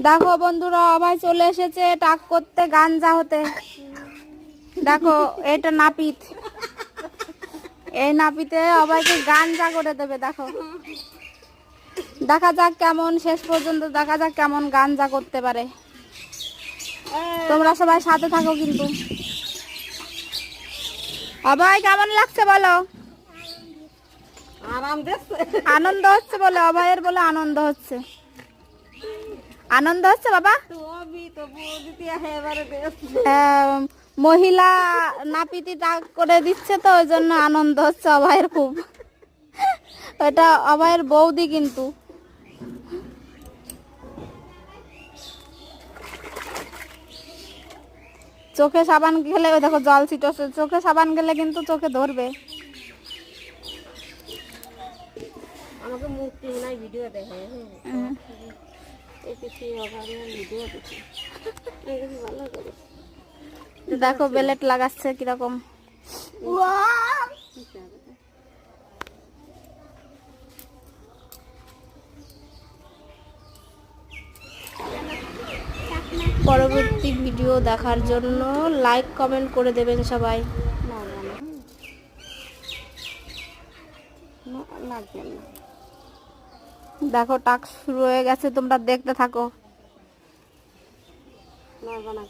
দেখো বন্ধুরা, অভয় চলে এসেছে টাক করতে গাঞ্জা হতে। দেখো এটা নাপিত, এই নাপিতে অভয়কে গাঞ্জা করে দেবে। দেখো দেখা যাক কেমন, শেষ পর্যন্ত দেখা যাক কেমন গাঞ্জা করতে পারে। তোমরা সবাই সাথে থাকো কিন্তু। অভয় কেমন লাগছে বলো? আনন্দ হচ্ছে বলে, অভয়ের বলে আনন্দ হচ্ছে। আনন্দ হচ্ছে বাবা। মহিলা নাপিতি টাক করে দিচ্ছে তো, ওই জন্য আনন্দ হচ্ছে অভয়ের খুব। এটা অভয়ের বৌদি কিন্তু। চোখে সাবান গেলে, ওই দেখো জল ছিটছে, চোখে সাবান গেলে কিন্তু চোখে ধরবে। আমাকে মুক্তি নাই ভিডিও দেখে দেখো বেলেট লাগাচ্ছে কিরকম। পরবর্তী ভিডিও দেখার জন্য লাইক কমেন্ট করে দেবেন সবাই। দেখো টাক শুরু হয়ে গেছে, তোমরা দেখতে থাকো।